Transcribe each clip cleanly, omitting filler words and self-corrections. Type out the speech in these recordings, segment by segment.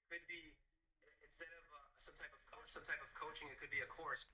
Could be instead of some type of coaching, it could be a course.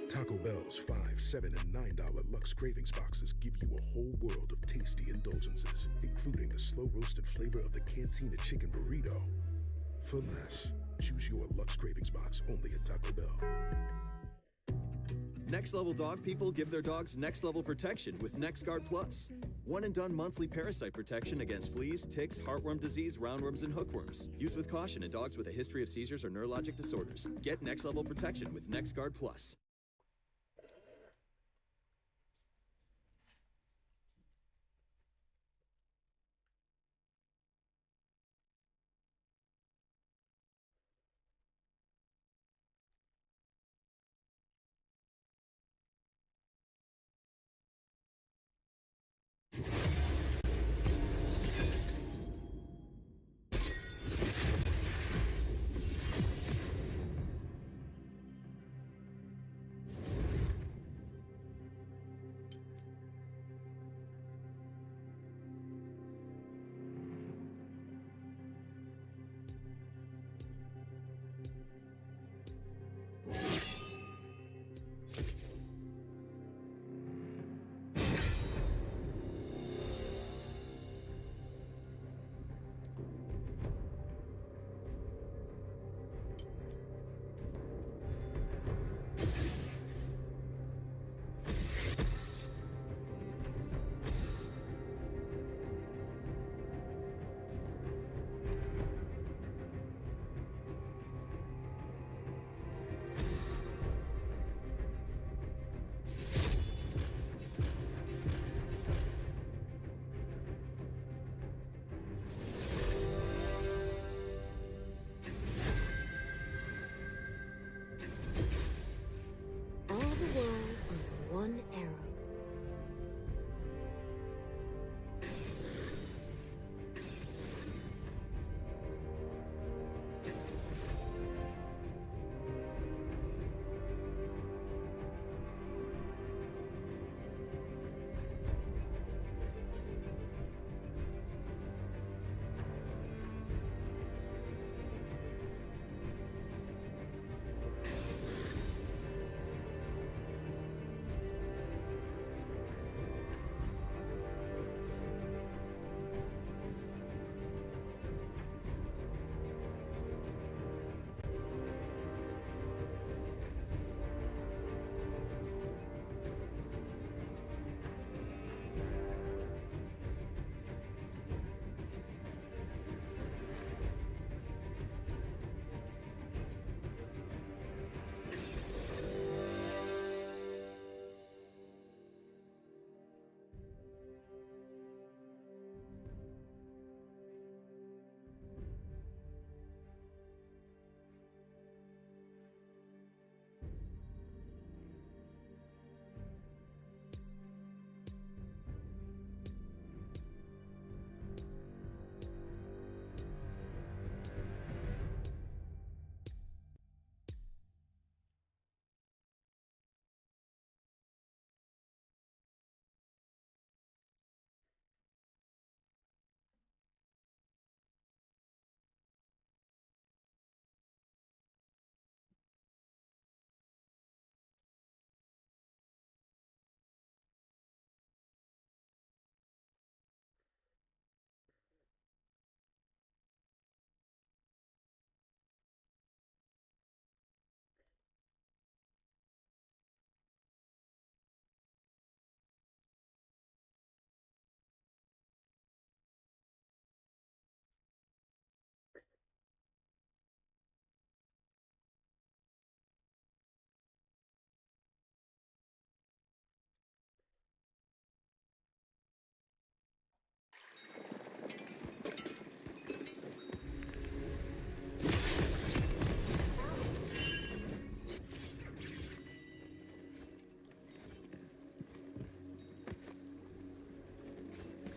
Taco Bell's $5, $7, and $9 Lux Cravings boxes give you a whole world of tasty indulgences, including the slow-roasted flavor of the Cantina Chicken Burrito. For less, choose your Lux Cravings box only at Taco Bell. Next Level dog people give their dogs next level protection with NexGard Plus. One and done monthly parasite protection against fleas, ticks, heartworm disease, roundworms, and hookworms. Used with caution in dogs with a history of seizures or neurologic disorders. Get next level protection with NexGard Plus.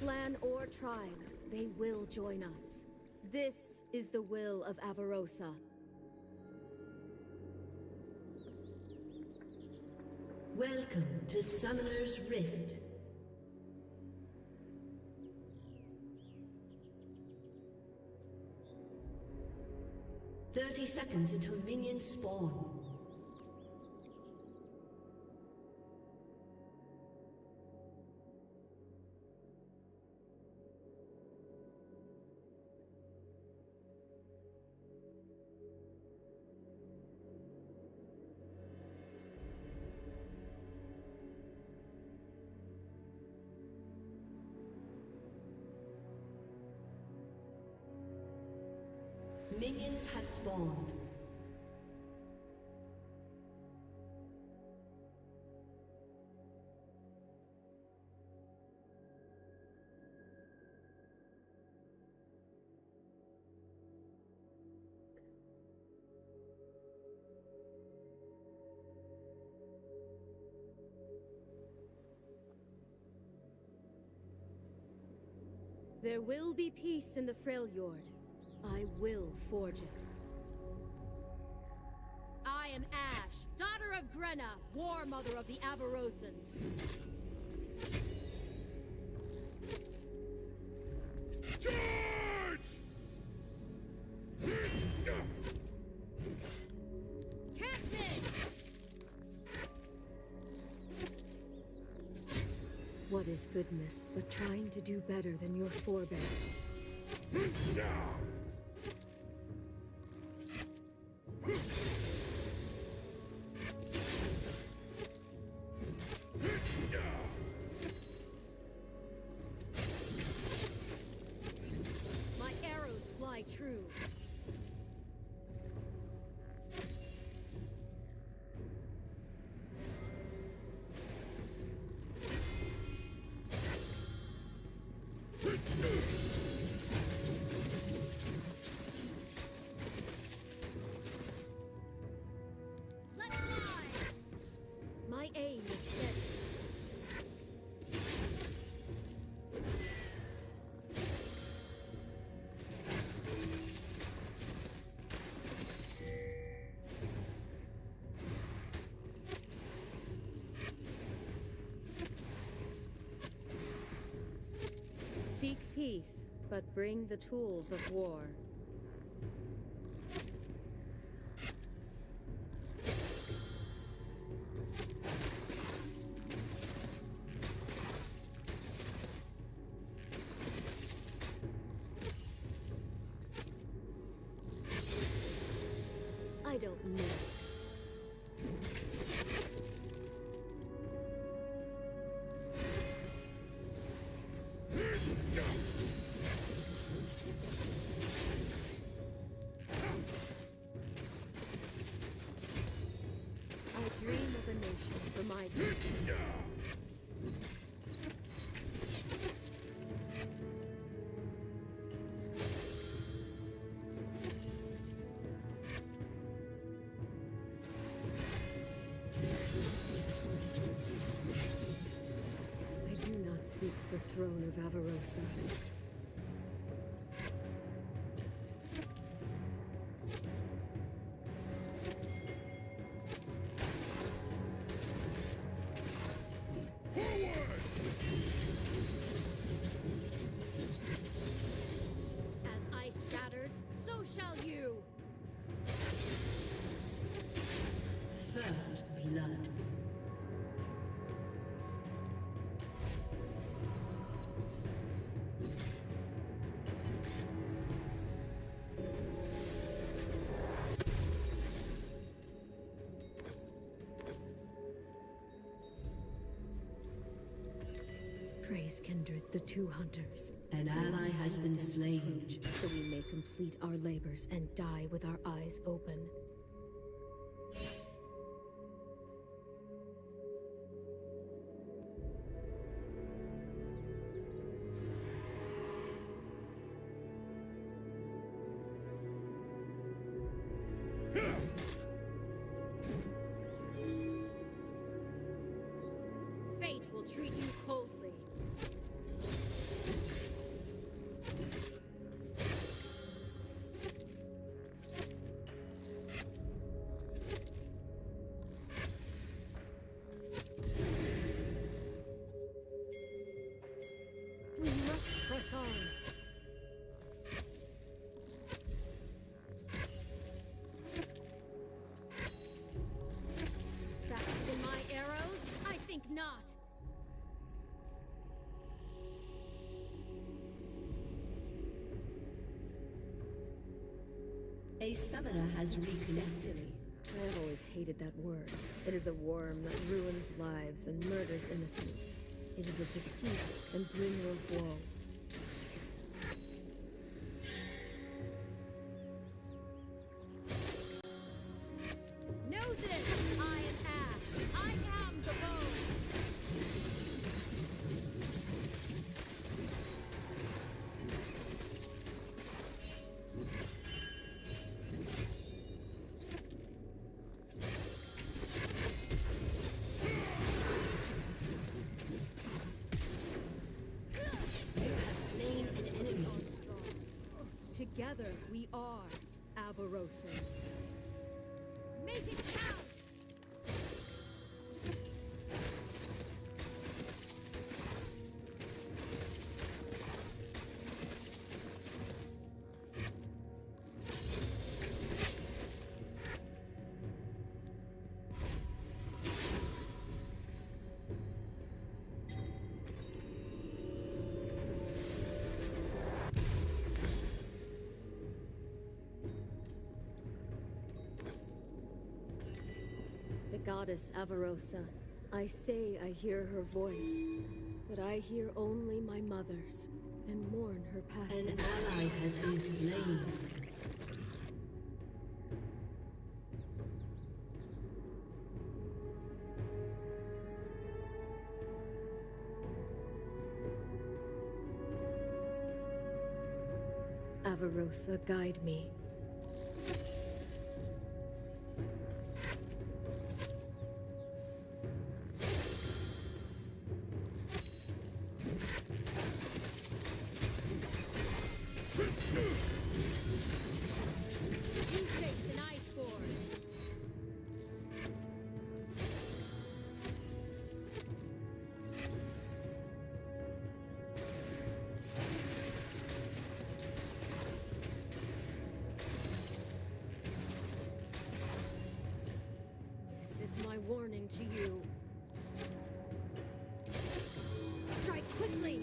clan or tribe, they will join us. This is the will of Avarosa. Welcome to Summoner's Rift. "30 seconds until minions spawn. Minions have spawned. There will be peace in the Freljord. I will forge it. I am Ash, daughter of Grenna, war mother of the Avarosans. Charge! Can't miss! What is goodness but trying to do better than your forebears? My arrows fly true. Let fly! My aim is steady. Seek peace, but bring the tools of war. I don't miss. I dream of a nation for my people. I do not seek the throne of Avarosa. As ice shatters, so shall you! First blood. Praise Kindred, the two hunters. An ally has been slain. So we may complete our labors and die with our eyes open. Fate will treat you coldly. A summoner has reconnected. Destiny. I have always hated that word. It is a worm that ruins lives and murders innocence. It is a deceit and bringer of woe. Know this! I am Ash. I am the bone! Slain an enemy. Together we are Avarosa. Make it count! The goddess Avarosa. I say I hear her voice, but I hear only my mother's, and mourn her passing. An ally has been slain. Avarosa, guide me. You face an iceborne. This is my warning to you. Strike quickly!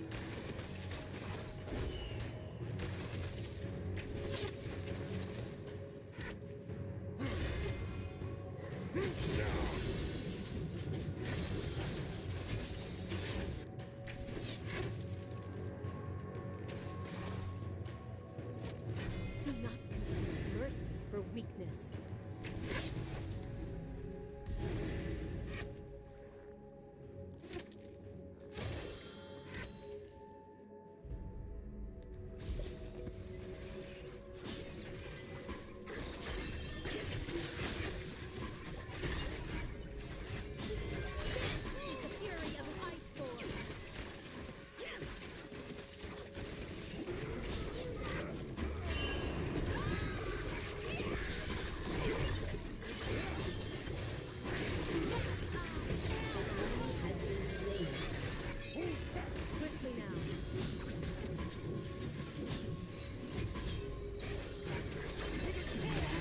Do not confuse mercy for weakness. The fury of an iceborne. Has been slain. Quickly now.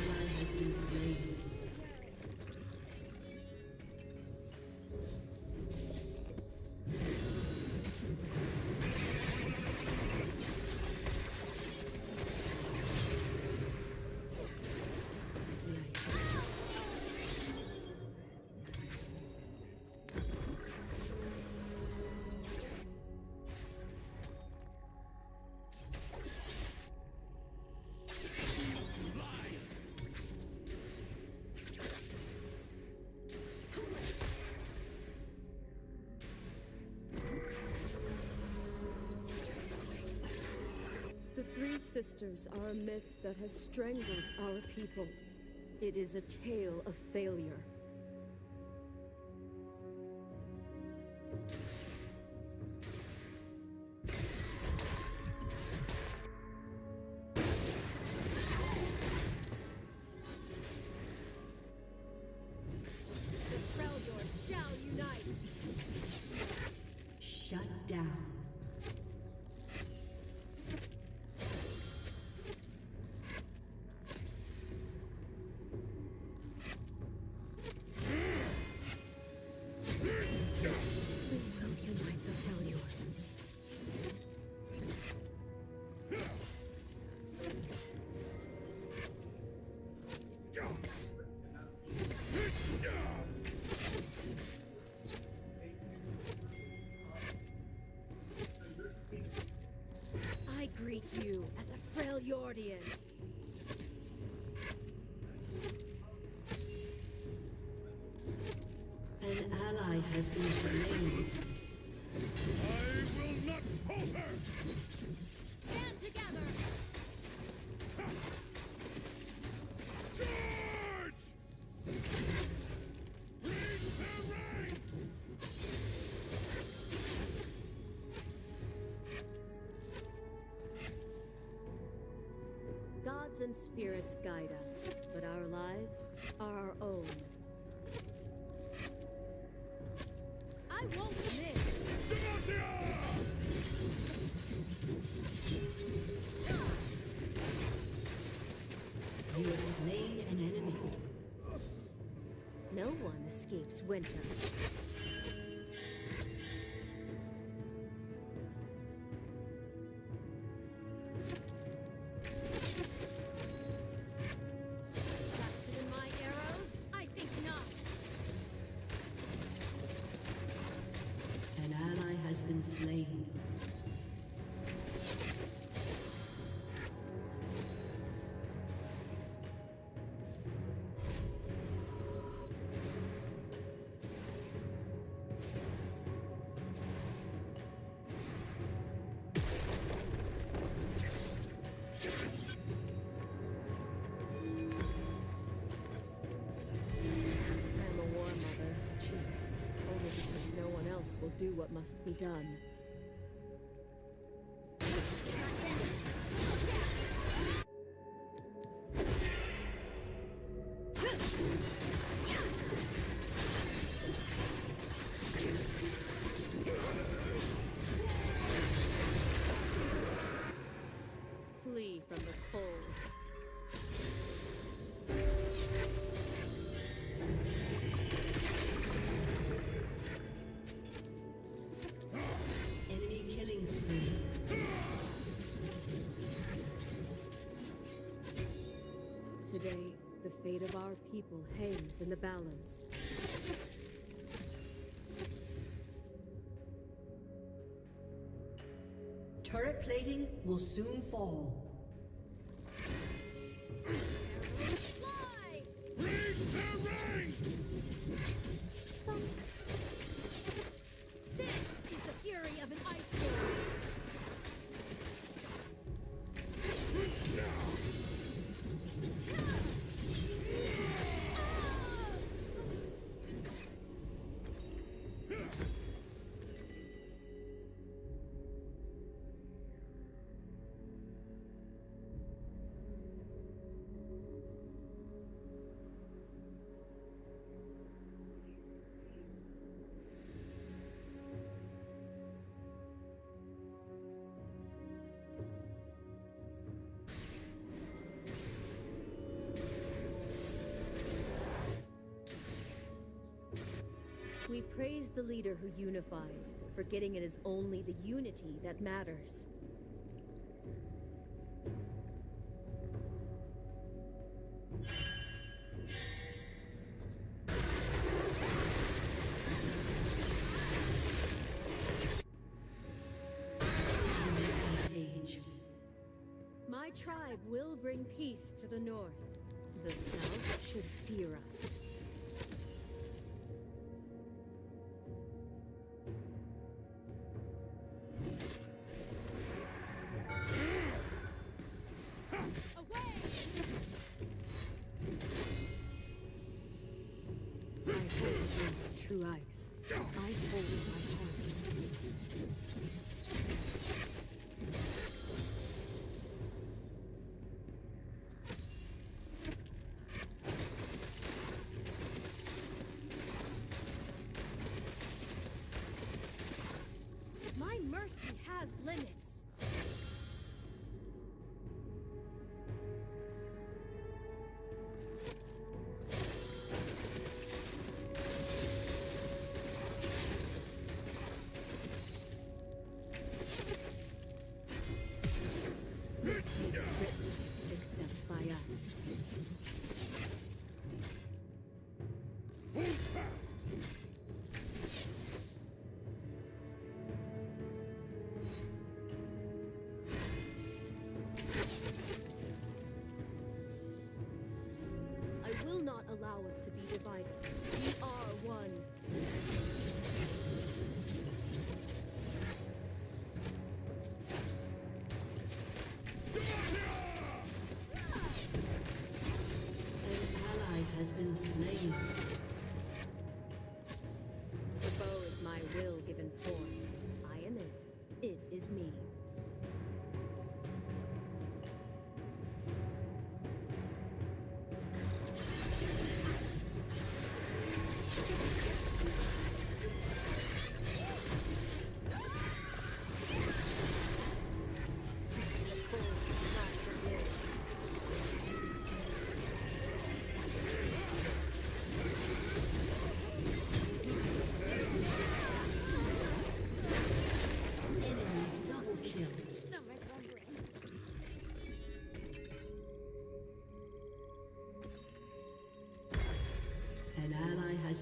Ally has been slain. The Three Sisters are a myth that has strangled our people. It is a tale of failure. The Freljords shall unite! Shut down. An ally has been slain. I will not falter! Stand together! Charge! Bring the rain! Gods and spirits guide us, but our lives are our own. I won't miss! You have slain an enemy. No one escapes winter. Faster than my arrows? I think not. An ally has been slain. I'm a war mother, a cheat. Only because no one else will do what must be done. Flee from the cold. Enemy killing spree. Today, the fate of our people hangs in the balance. Turret plating will soon fall. Fly! Bring the rain! This is the fury of an ice storm. We praise the leader who unifies, forgetting it is only the unity that matters. Age. My tribe will bring peace to the north. The south should fear us. I hold true ice. I hold my heart. My mercy has limits.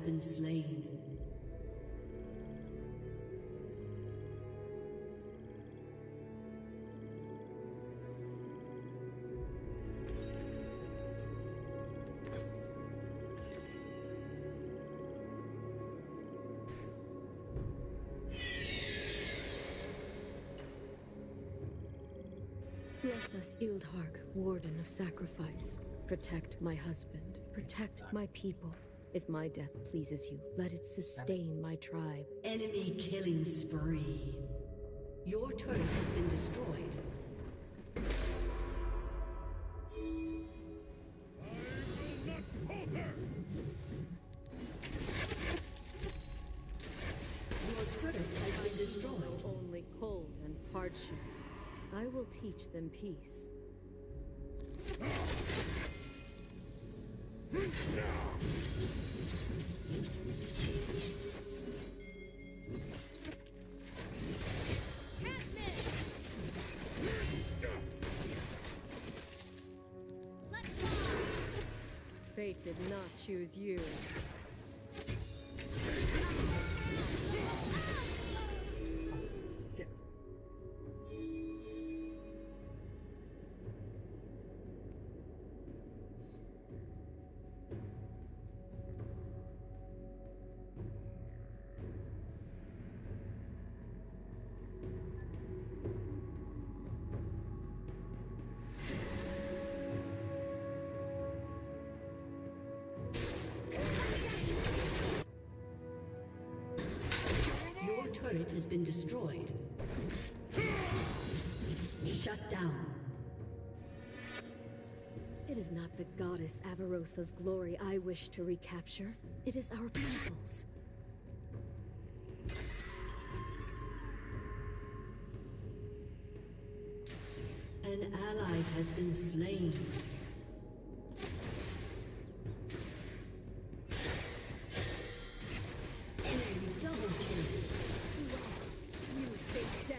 been slain. Bless us, Ildhark, Warden of Sacrifice. Protect my husband. Protect my people. If my death pleases you, let it sustain my tribe. Enemy killing spree. Your turret has been destroyed. I will not falter! Your turret has been destroyed. Only cold and hardship. I will teach them peace. Fate did not choose you. Your turret has been destroyed. Shut down. It is not the goddess Avarosa's glory I wish to recapture. It is our people's. An ally has been slain. Enemy double kill. You face death.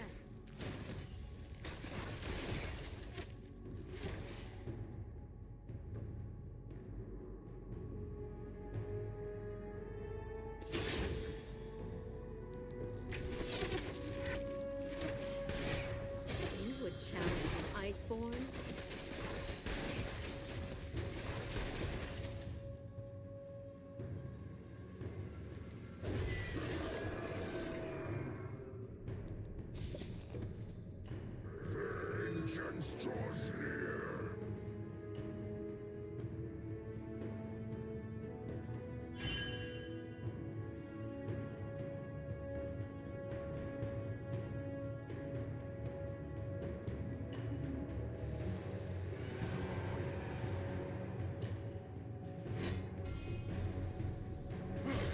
You would challenge an Iceborn? Vengeance draws near!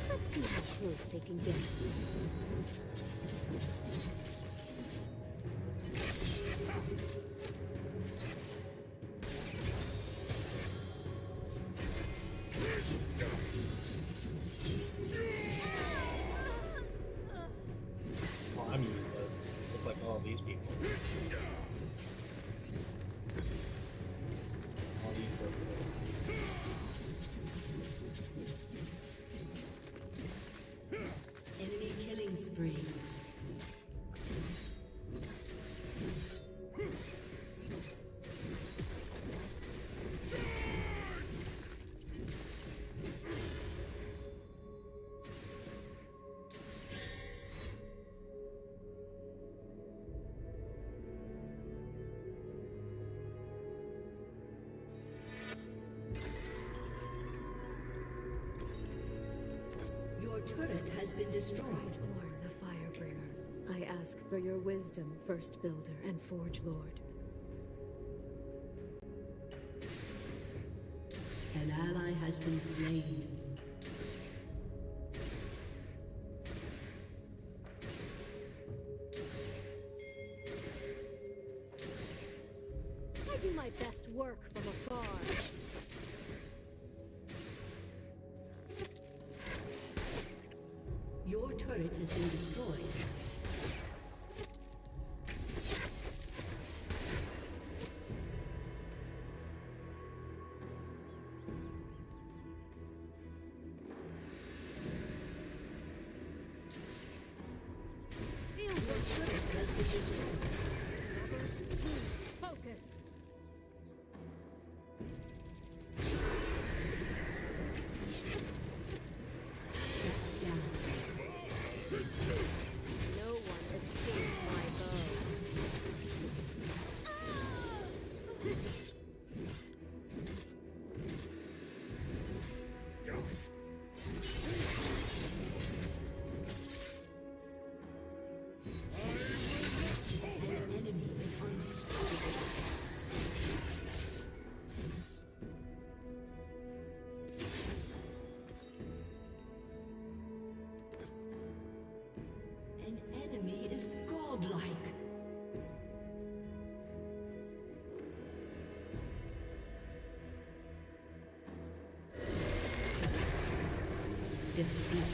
Let's see how close they can get. Well, I'm useless. Just like all these people. All useless. Enemy killing spree. Your turret has been destroyed. Orn, the Firebringer. I ask for your wisdom, First Builder and Forge Lord. An ally has been slain. I do my best work from afar. Your turret has been destroyed. Focus. Down. No one escapes my bow. An enemy is godlike. Defeat.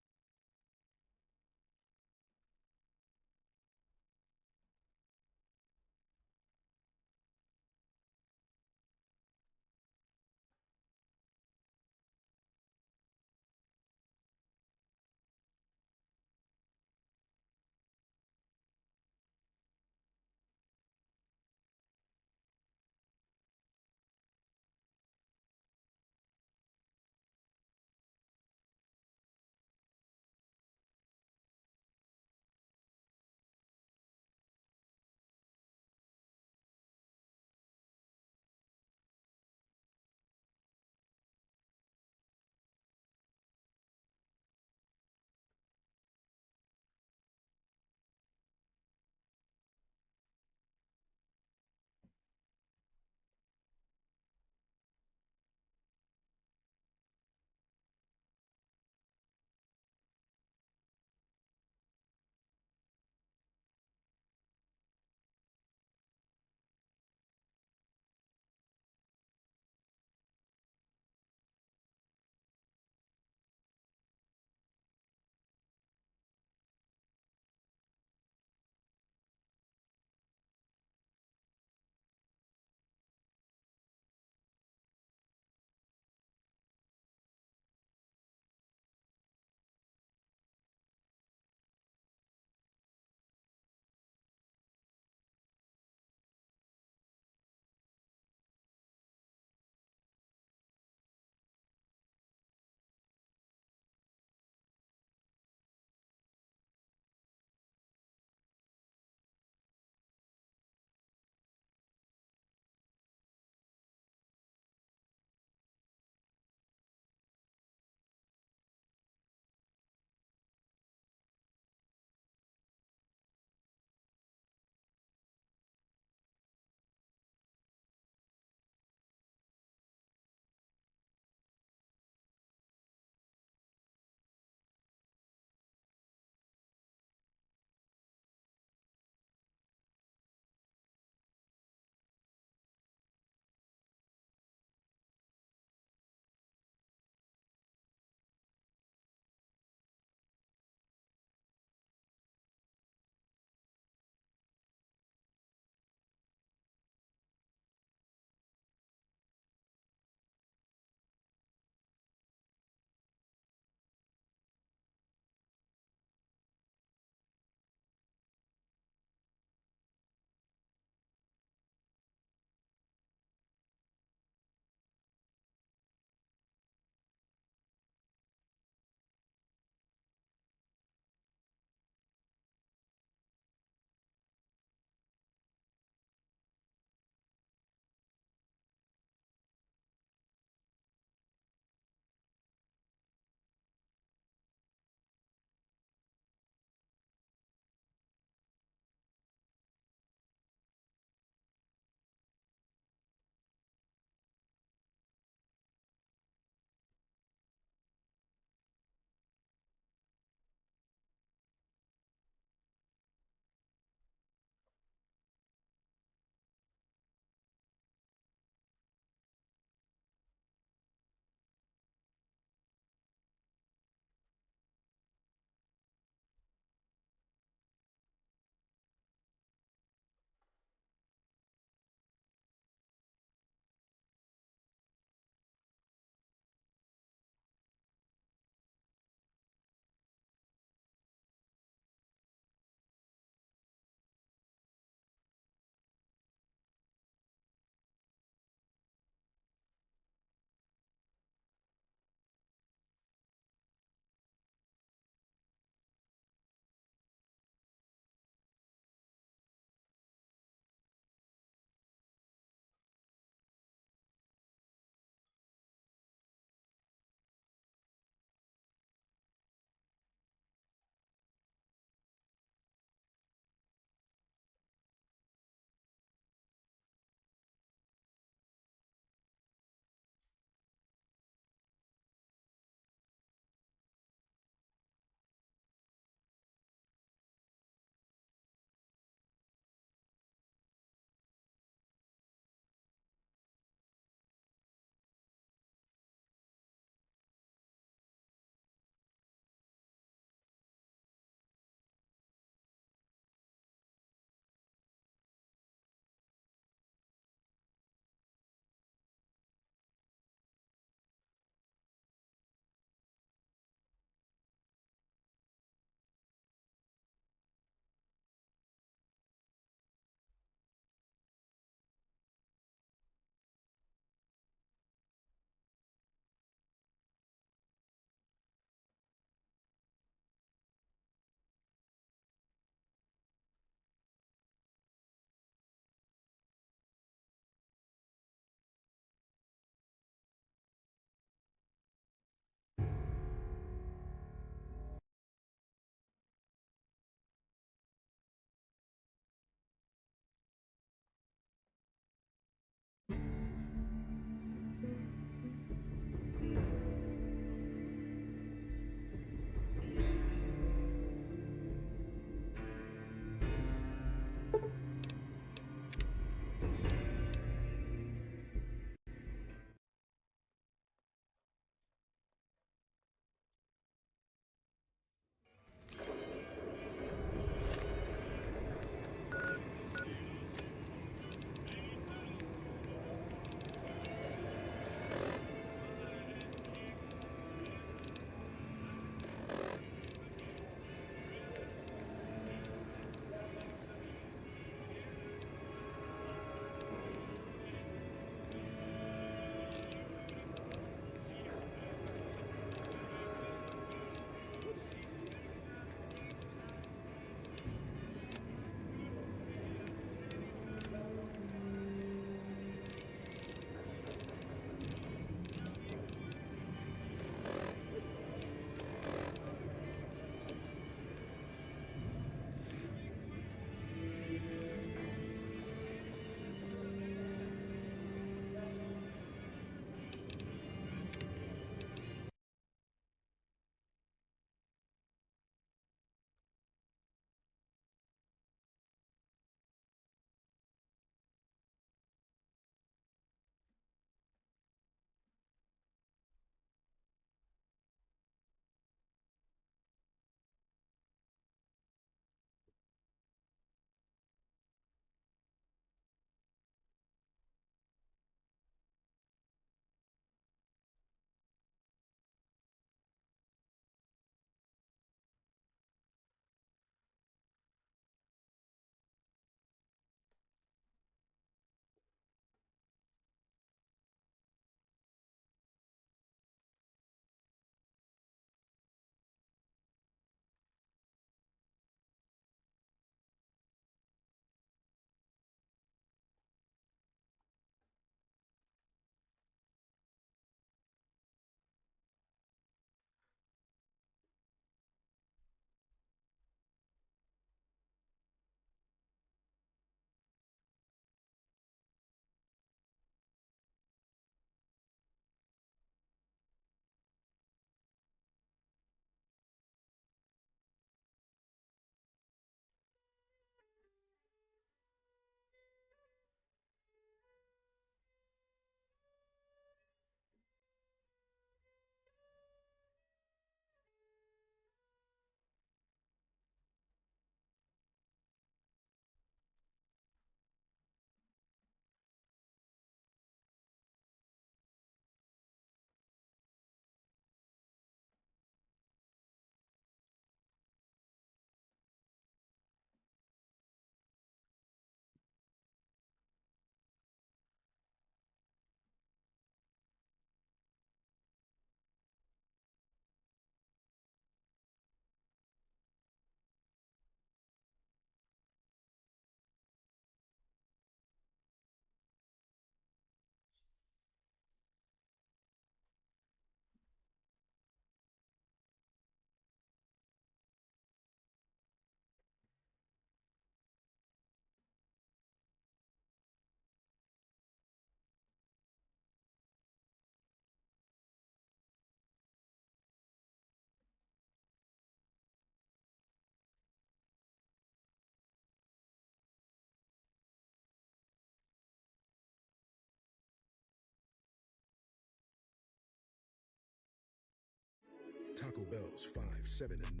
Bell's 5, 7, and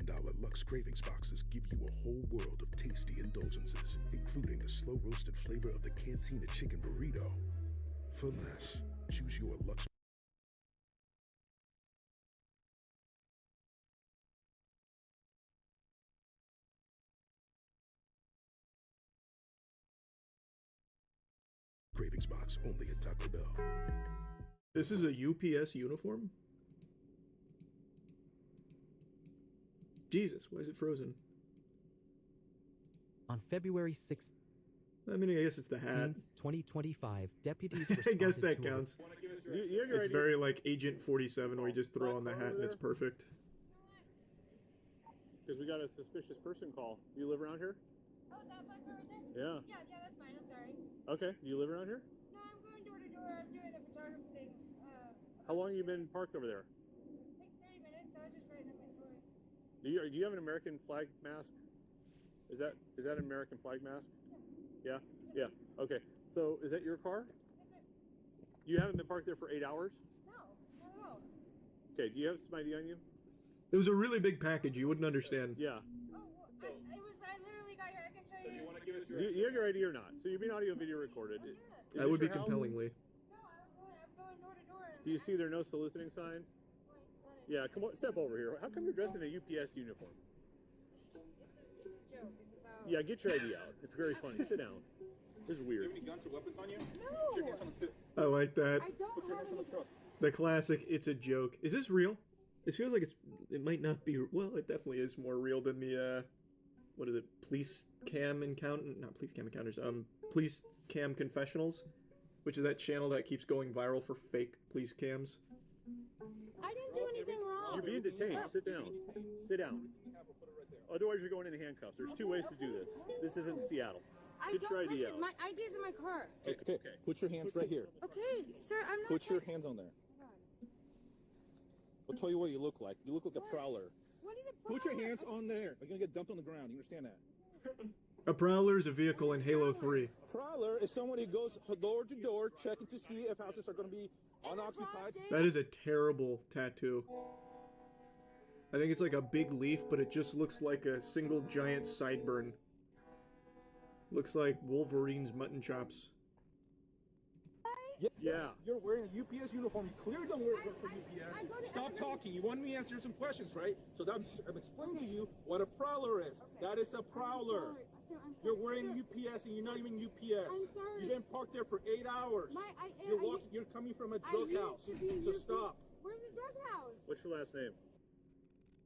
$9 Lux Cravings boxes give you a whole world of tasty indulgences, including the slow roasted flavor of the Cantina Chicken Burrito. For less, choose your Lux Cravings box only at Taco Bell. This is a UPS uniform? Jesus, why is it frozen? On February 6th, I mean, I guess it's the hat. 2025, deputies I guess responded that to a counts. It's very like Agent 47 where you just throw on the hat and it's perfect. Because we got a suspicious person call. Do you live around here? Oh, that black car right there? Yeah. Yeah, that's fine. I'm sorry. Okay. Do you live around here? No, I'm going door to door. I'm doing a photography thing. How long have you been parked over there? Like 30 minutes. I was just writing up my story. Do you have an American flag mask? Is that an American flag mask? Yeah. Yeah. Okay. So is that your car? Yes, sir. You haven't been parked there for 8 hours? No, not at all. Okay. Do you have some ID on you? It was a really big package. You wouldn't understand. Yeah. Oh, well, I literally got here. I can show you. You want to give us do you have your ID or not? So you're being audio video recorded. Oh, yeah. That would be compellingly. No, I'm going door to door. Do you see there no soliciting sign? Yeah, come on, step over here. How come you're dressed in a UPS uniform? It's a joke. It's about... Yeah, get your ID out. It's very funny. Sit down. This is weird. Do you have any guns or weapons on you? No! Put your hands on the stick. I like that. I don't Put your hands on the truck. The classic, it's a joke. Is this real? It feels like it might not be, well, it definitely is more real than the, what is it, police cam encounters, police cam confessionals, which is that channel that keeps going viral for fake police cams. I didn't do anything wrong. You're being detained. Sit down. Sit down. Otherwise, you're going into handcuffs. There's two ways to do this. This isn't Seattle. I Get don't your ID listen. out. My ID's in my car. Okay. Put your hands right here. Okay, sir, I'm not. Put your hands on there. I'll tell you what you look like. You look like a prowler. What is a Put your prowler? hands on there. You're gonna get dumped on the ground. You understand that? A Prowler is a vehicle in Halo 3. Prowler is someone who goes door to door checking to see if houses are gonna be unoccupied. That is a terrible tattoo. I think it's like a big leaf, but it just looks like a single giant sideburn. Looks like Wolverine's mutton chops. Yeah. You're wearing a UPS uniform. You clearly don't work for UPS. Stop talking. You wanted me to answer some questions, right? So I'm explaining to you what a prowler is. That is a prowler. You're wearing UPS and you're not even UPS. I'm sorry. You've been parked there for 8 hours. You're coming from a drug house. So stop. Where's the drug house? What's your last name?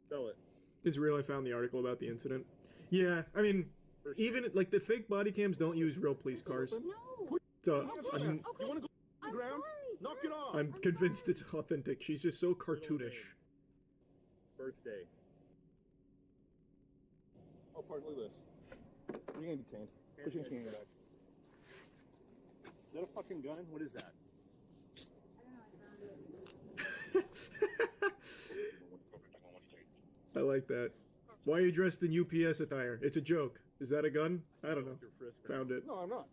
Spell it. It's real. I found the article about the incident. Yeah, I mean, even like the fake body cams don't use real police cars. No. So I mean, You want to go on the ground? Knock it off. I'm convinced it's authentic. She's just so cartoonish. Birthday. Oh, pardon, look at this. You're getting detained. Put your hands in your back. Is that a fucking gun? What is that? I like that. Why are you dressed in UPS attire? It's a joke. Is that a gun? I don't know. Found it. No, I'm not.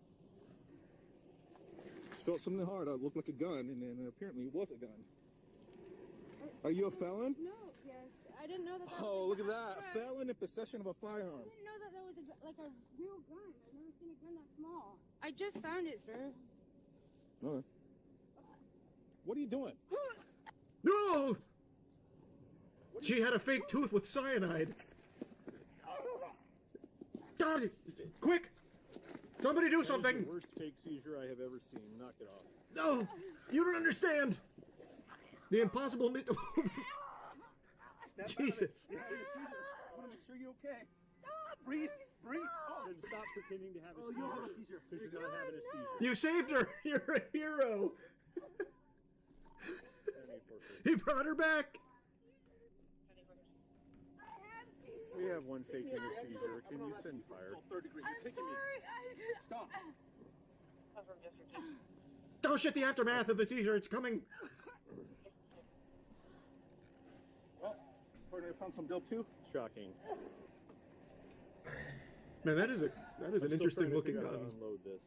Just felt something hard. I looked like a gun, and then apparently it was a gun. Are you a felon? No, yes. I didn't know that. Oh, look at that. A felon in possession of a firearm. I didn't know that was like a real gun. I've never seen a gun that small. I just found it, sir. Okay. What are you doing? No! She had a fake tooth with cyanide. God! Quick! Somebody do something! That is the worst fake seizure I have ever seen. Knock it off. No! You don't understand! The impossible Jesus. I want to make sure you're okay. Breathe. Breathe. Oh. Then stop pretending to have a seizure. You'll have a seizure. Because you're not having a seizure. You saved her! You're a hero! He brought her back! We have one faking a seizure. Can you send fire? Third degree. You're kicking me. Stop. Oh shit, the aftermath of the seizure, it's coming! Well, partner, I found some dope too. Shocking. Man, that is an I'm still interesting trying to looking figure out how gun. to unload this.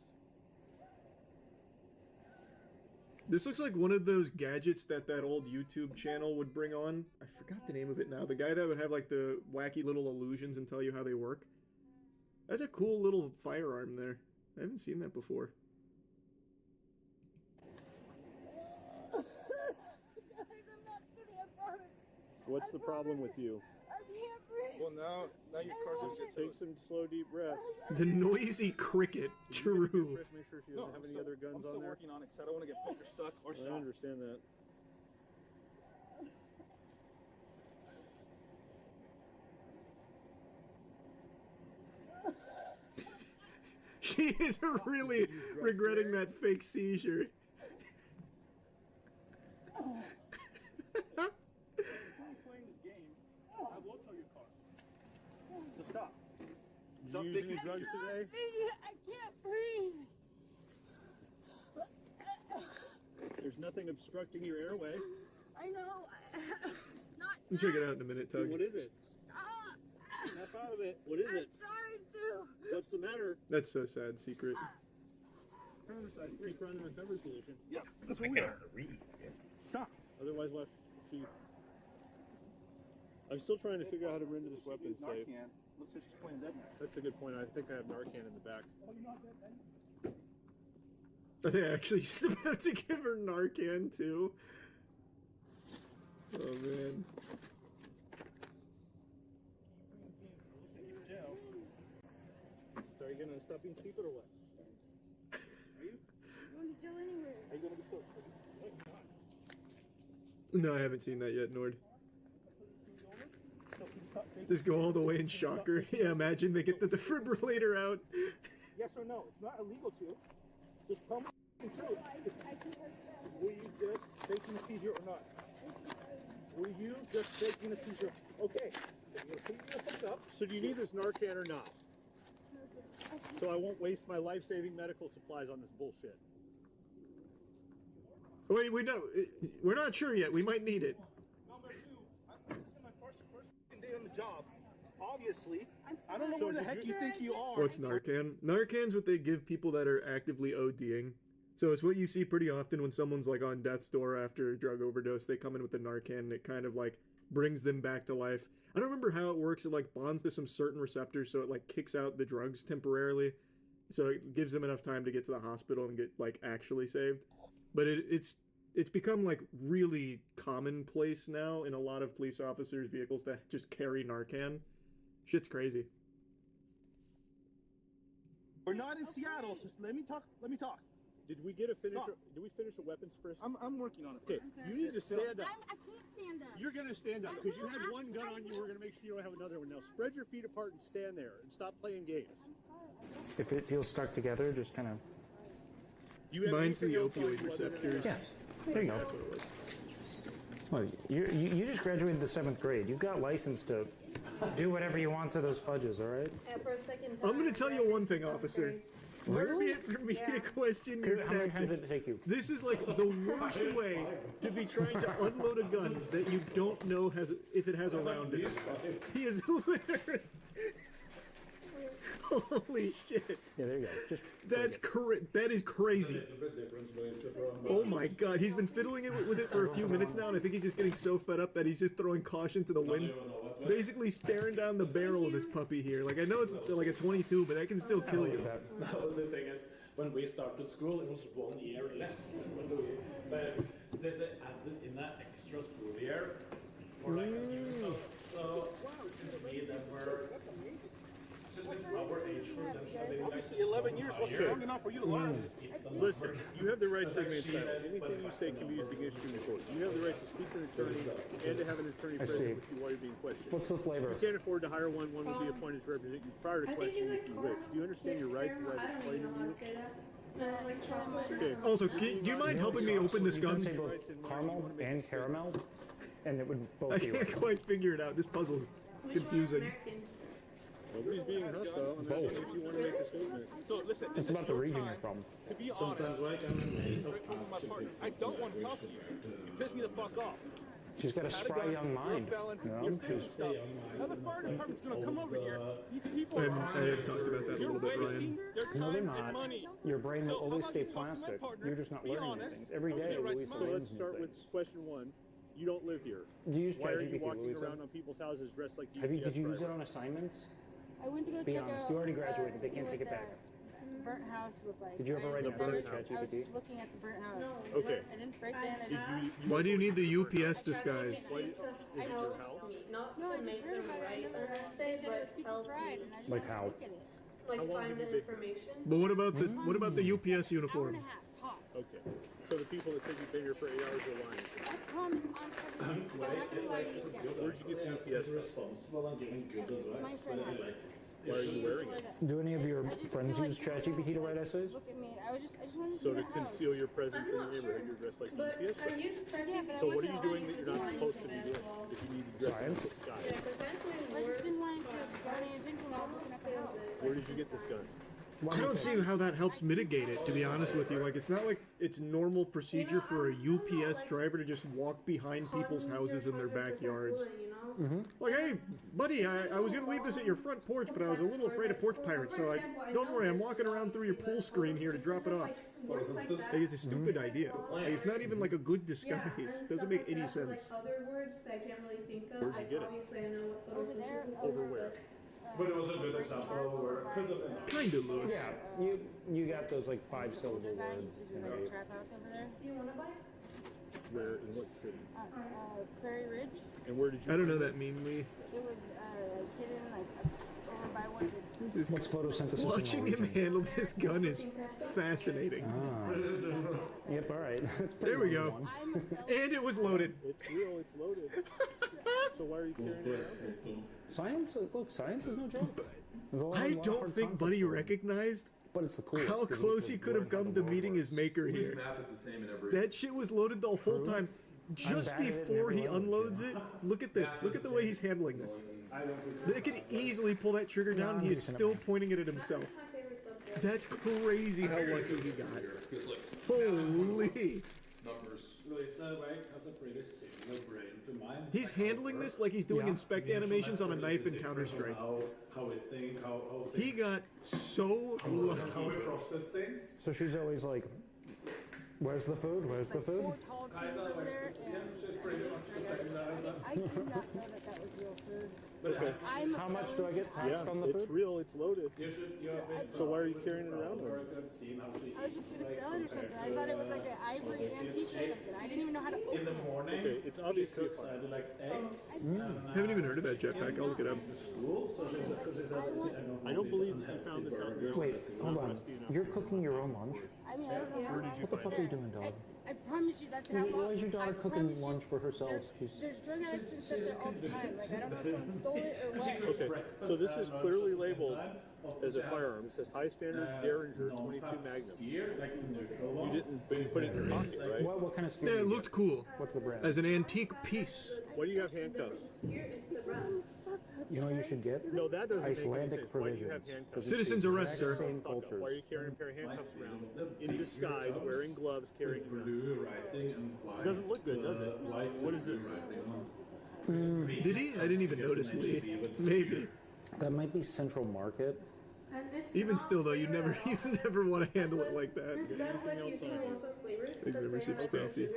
This looks like one of those gadgets that old YouTube channel would bring on. I forgot the name of it now. The guy that would have like the wacky little illusions and tell you how they work. That's a cool little firearm there. I haven't seen that before. What's the problem with you? Well, now your car's Just take some slow, deep breaths. The noisy cricket. True. First, make sure she doesn't have any other guns I'm still on there. working on it because I don't want to get put or stuck or shot. I understand that. She is really regretting that fake seizure. Playing this game, I will tow your car. So stop. Did you use any drugs today? I can't breathe. There's nothing obstructing your airway. I know. It's not. We'll check it out in a minute, Tug. What is it? Snap out of it. What is it? I'm trying to. What's the matter? That's so sad, secret. Parasite 3 crime and recovery solution. Yeah, that's what we are. Stop. Otherwise, left. See. I'm still trying to figure out how to render this weapon safe. Narcan. Looks like she's playing dead man. That's a good point. I think I have Narcan in the back. I think I actually just about to give her Narcan too. Oh man. So are you gonna stop being stupid or what? Are you going to jail anywhere? Are you gonna be still? No, I haven't seen that yet, Nord. Just go all the way and shock her. Yeah, imagine they get the defibrillator out. Yes or no? It's not illegal to. Just tell me the truth. Were you just faking a seizure or not? Were you just faking a seizure? Okay. Then you're gonna put your fuck up. So do you need this Narcan or not? So I won't waste my life-saving medical supplies on this bullshit. Wait, we're not sure yet. We might need it. Number two, this is my first day on the job. Obviously, I don't know where the heck you think you are. What's Narcan? Narcan's what they give people that are actively ODing. So it's what you see pretty often when someone's like on death's door after a drug overdose. They come in with the Narcan and it kind of like brings them back to life. I don't remember how it works. It like bonds to some certain receptors, so it like kicks out the drugs temporarily. So it gives them enough time to get to the hospital and get like actually saved. But it's become like really commonplace now in a lot of police officers' vehicles that just carry Narcan. Shit's crazy. We're not in Seattle. Just let me talk. Let me talk. Did we get a finish? Did we finish a weapons first? I'm working on it. Okay, you need to stand up. I can't stand up. You're gonna stand up because you had one gun on you. We're gonna make sure you don't have another one. Now spread your feet apart and stand there and stop playing games. If it feels stuck together, just kind of. Mine's the opioid receptors. Yeah, there you go. Well, you just graduated the 7th grade. You've got license to do whatever you want to those fudges, all right? I'm going to tell you one thing, officer. Far be it for me to question your How many times tactics. did it take you? This is like the worst way to be trying to unload a gun that you don't know if it has a round in it. He is literally... Holy shit. Yeah, there you go. Just That's correct. That is crazy. Oh my god, he's been fiddling with it for a few minutes now, and I think he's just getting so fed up that he's just throwing caution to the wind. Basically staring down the barrel of this puppy here. Like, I know it's like a 22, but that can still kill you. The thing is, when we started school, it was 1 year less. But they added in that extra school year for like a year. So we then were... Since it's our age group, then should have been like 11 years wasn't long enough for you to learn. Listen, you have the right to remain silent. Anything you say can be used against you in court. You have the right to speak to an attorney and to have an attorney present with you while you're being questioned. What's the flavor? If you can't afford to hire one will be appointed to represent you prior to questioning if you wish. Do you understand your rights as I've explained to you? Okay. Also, do you mind helping me open this gun? Say both caramel and caramel, and it would both I be can't right. quite figure it out. This puzzle's confusing. Nobody's being hostile. I'm asking if you want to make a statement. So listen, It's about the region you're from. to be honest, I don't want to talk to you. You piss me the fuck off. She's got a spry young mind. Now the fire department's gonna come over here. These people I have talked about that a little bit, Ryan. No, they're not. Your brain will always stay plastic. You're just not learning anything. Every day, Louise So let's start with question one. You don't live here. Do you use Why are you ChatGPT, walking Louisa? around on people's houses dressed like Did UPS you use it driver? on assignments? I went to go Be check honest. out, You already graduated. They can't see take it what back. the burnt house looked like. Did you ever I write didn't the burnt break- house? I was just looking at the burnt house. Okay. I didn't break in. Did you Why do you need the UPS disguise? Why, is it your house? Not no, I just heard about it. I never they said it was super fried, and I just Like how? look at it. How long have you been? But what about the UPS uniform? Okay. So the people that said you've been here for 8 hours are lying. I promise on Where'd you get the UPS? responsible and giving good advice. Why are you wearing it? Do any of your friends use ChatGPT to write essays? Look at me. I just wanted to So see to the house. conceal your presence in the neighborhood, you're dressed like the UPS driver. So what are you doing that you're not supposed to be doing? If you need to dress in disguise. I just didn't want to go any attention while looking at the house. Where did you get this gun? I don't see how that helps mitigate it, to be honest with you. Like, it's not like it's normal procedure for a UPS driver to just walk behind people's houses in their backyards. Like, hey, buddy, I was gonna leave this at your front porch, but I was a little afraid of porch pirates, so don't worry, I'm walking around through your pool screen here to drop it off. Like, it's a stupid idea. Like, it's not even like a good disguise. Doesn't make any sense. Other words that I can't really think of. Where'd you get it? Obviously, I know what Over there. Over where? But it was a good example of where it could have been. Kinda, Lewis. Yeah, you got those like 5-syllable words. It's Is gonna there be. a trap house over there? Do you want to buy? Where, in what city? Prairie Ridge. And where did you I don't know that meme, Lee. It was like hidden like over by one of the. What's photosynthesis? in Watching him Norwegian? handle this gun is fascinating. Yep, all right. That's pretty There we well go. done. And it was loaded. It's real, it's loaded. So why are you carrying it around? Science, look, science is no joke. There's a lot- I a lot of don't hard think concepts Buddy to it. recognized But it's the coolest. how 'cause close you he could have learn how come the to world meeting his works. maker here. Snap is the same in every. That shit was loaded the whole time. Just bad at it in before he every language, unloads it, look at this. Look at the way he's handling this. They could easily pull that trigger down. He is still pointing it at himself. That's crazy how lucky he got. Holy. Numbers. Louisa, like, has a pretty similar brain to mine. He's handling this like he's doing inspect animations on a knife in Counter-Strike. How we think, how He got so how lucky. we process things. So she's always like, "Where's the food? Where's the food?" Tall trees over there, and I did not know that that was real food. Okay. I'm How much do I get taxed Yeah, on the it's food? real, it's loaded. You have been So why are you carrying it around then? I was just gonna sell it or something. I thought it was like an ivory antique or something. I didn't even know how to open in the it. morning. Okay, it's obviously a fire. Decided like eggs. Haven't even heard of that jetpack. I'll look it up. School, so she's I don't believe you found this out yourself. Wait, It's hold not on. rusty enough. You're cooking your own lunch? I mean, I don't know. Where did you What the find fuck are you doing, dog? I promise you, that's how. Why is your daughter I cooking promise you, lunch for herself? There's drug addicts and stuff there all the time. Like I don't know if someone stole it or what. Okay, so this is clearly labeled as a firearm. It says high standard Derringer 22 Magnum. You didn't put it in your pocket, right? What kind of spear? Yeah, it looked cool. What's the brand? As an antique piece. Why do you have handcuffs? You know what you should get? No, that doesn't make any Icelandic sense. Why do you have provisions. handcuffs? Citizen's arrest, sir. Same Why are cultures. you carrying a pair of handcuffs around in disguise, wearing gloves, carrying a gun? blue writing and white. It doesn't look good, does it? What is this? Did he? I didn't even notice, Lee. Maybe. That might be Central Market. Even still, though, you never want to handle it like that. Anything else on it? They've never seen Spoofy.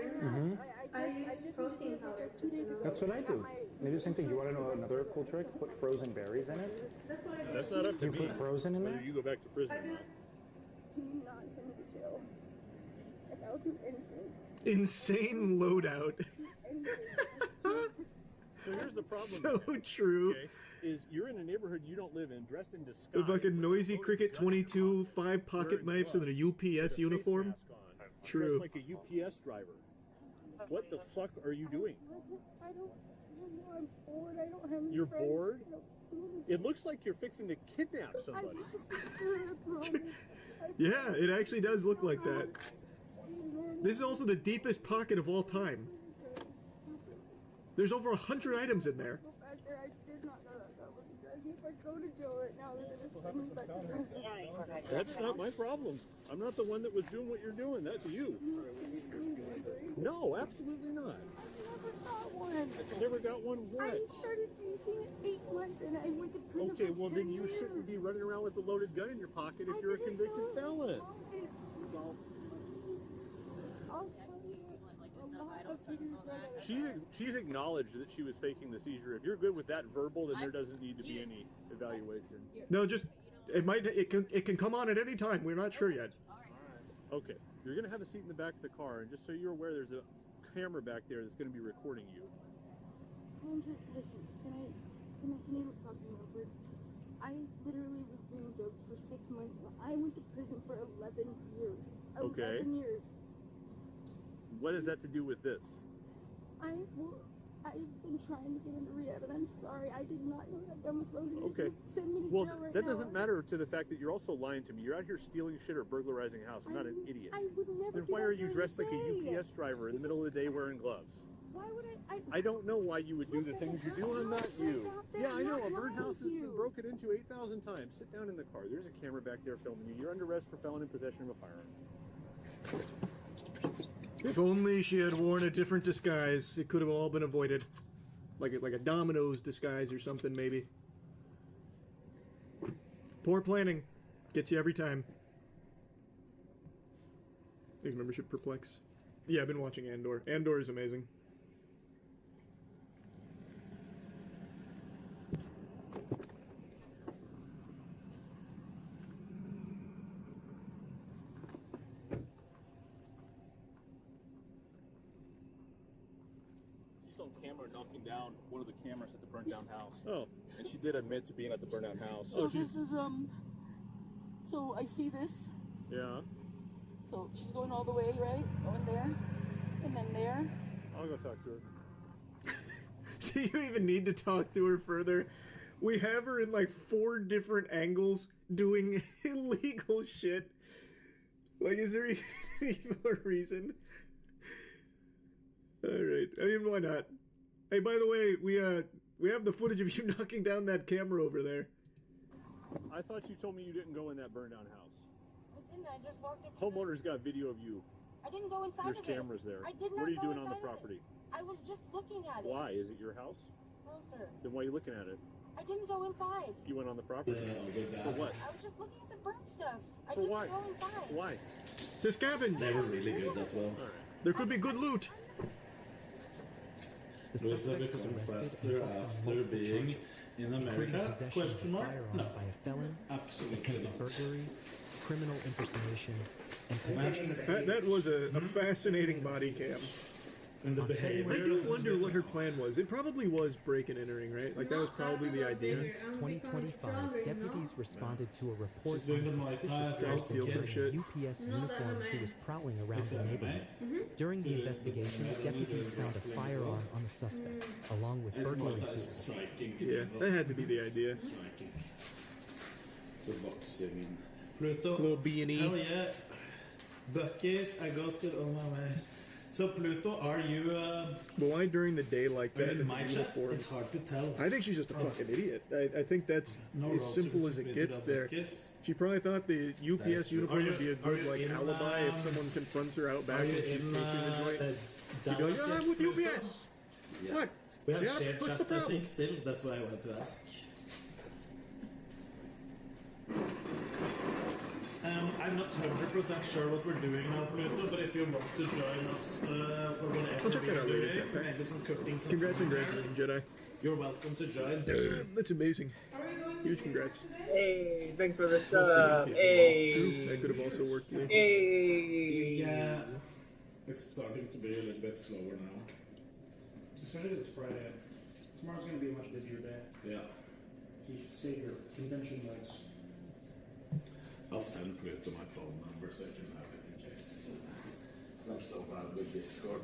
I use protein powder. That's what I do. They do the same thing. You want to know another cool trick? Put frozen berries in it. That's not up to You me. put frozen in Whether there? you go back to prison or not. Do not send me to jail. Like I'll do anything. Insane loadout. So here's the problem. So true. Okay, is you're in a neighborhood you don't live in, dressed in disguise. The fucking noisy with a cricket gun 22, 5 pocket wearing knives, and then a gloves, with UPS a face uniform. mask on, True. Dressed like a UPS driver. What the fuck are you doing? I don't know. I'm bored. I don't have any You're friends. bored? I don't do It looks like you're fixing to kidnap somebody. Yeah, it actually does look like that. This is also the deepest pocket of all time. There's over 100 items in there. I did not know that was a gun. If I go to jail right now, they're gonna send me back to prison. That's not my problem. I'm not the one that was doing what you're doing. That's you. No, absolutely not. never got one. You never got one? What? I started using it 8 months and I went to prison Okay, for well 10 then you years. shouldn't be running around with a loaded gun in your pocket if you're a convicted felon. She's acknowledged that she was faking the seizure. If you're good with that verbal, then there doesn't need to be any evaluation. No, just it can come on at any time. We're not sure yet. Okay, you're gonna have a seat in the back of the car, and just so you're aware, there's a camera back there that's gonna be recording you. Listen, can you talk to me real quick? I literally was doing drugs for 6 months. I went to prison for 11 years. Okay. 11 years. What has that to do with this? I've been trying to get into rehab, and I'm sorry. I did not know that gun was loaded. Okay. Send me to Well, jail right that now. doesn't matter to the fact that you're also lying to me. You're out here stealing shit or burglarizing a house. I'm not an idiot. I would never Then do why that are you during dressed the like a day. UPS driver in the middle of the day wearing gloves? Why would I? I don't know why you would do the things you do. I'm not you. Yeah, I know. A birdhouse has been broken into 8,000 times. Sit down in the car. There's a camera back there filming you. You're under arrest for felon in possession of a firearm. If only she had worn a different disguise, it could have all been avoided. Like a Domino's disguise or something, maybe. Poor planning. Gets you every time. Thanks, membership, Perplex. Yeah, I've been watching Andor. Andor is amazing. She's on camera knocking down one of the cameras at the burnt down house. Oh. And she did admit to being at the burnt down house. So this is so I see this. Yeah. So she's going all the way, right? Going there, and then there. I'll go talk to her. Do you even need to talk to her further? We have her in like 4 different angles doing illegal shit. Like, is there even any more reason? Alright, I mean, why not? Hey, by the way, we have the footage of you knocking down that camera over there. I thought you told me you didn't go in that burned down house. I didn't. I just walked into Homeowner's got video of you. I didn't go inside There's of it. cameras there. I did not What are you go doing on the inside of it. property? I was just looking at it. Why? Is it your house? No, sir. Then why are you looking at it? I didn't go inside. You went on the property. For what? I was just looking at the burnt stuff. I For didn't why? go inside. Why? To scavenge. They were really good that well. There could be good loot. The Those have suspect was become arrested faster and booked on after multiple being charges, in including America? possession of Question a mark? firearm No. by a felon, Absolutely attempted not. burglary, criminal impersonation, and possession. That was a fascinating body cam. And the behavior. I do wonder what her plan was. It probably was break and entering, right? Like, that was probably the idea. 2025, deputies responded to a report She's doing on a them like suspicious that, I'll steal some person shit. in a UPS uniform who was prowling around the neighborhood. During the investigation, deputies found a firearm on the suspect, along with burglary tools. Yeah, that had to be the idea. So boxing. Pluto. Little B&E. Hell yeah. Buckies, I got it on my way. So Pluto, are you But why during the day like that in in my the chat? uniform? It's hard to tell. I think she's just a fucking idiot. I think that's No as simple as relatives it with gets it, there. Buckies. She probably thought the UPS That's true. uniform Are you- would be a are good you like in, alibi if someone confronts her out back Are and you she's in facing the joint. the She'd be like, Dallas "Yeah, I'm yet, with Pluto? UPS. Yeah. What? We have Yeah, shared what's chat, the I problem? think, still. That's why I wanted to ask. I'm not 100% sure what we're doing now, Pluto, but if you want to join us for whatever I'll check that out we're later, doing, Jetpack. maybe some cooking. some Congrats on food there, graduating, Jedi. You're welcome to join. That's amazing. Huge congrats. Hey, thanks for the We'll see you sub. people. Hey. That could have also worked today. Hey. Yeah. It's starting to be a little bit slower now. Especially because it's Friday. Tomorrow's going to be a much busier day. Yeah. So you should save your convention notes. I'll send Pluto my phone number so I can have it in case. Because I'm so bad with Discord.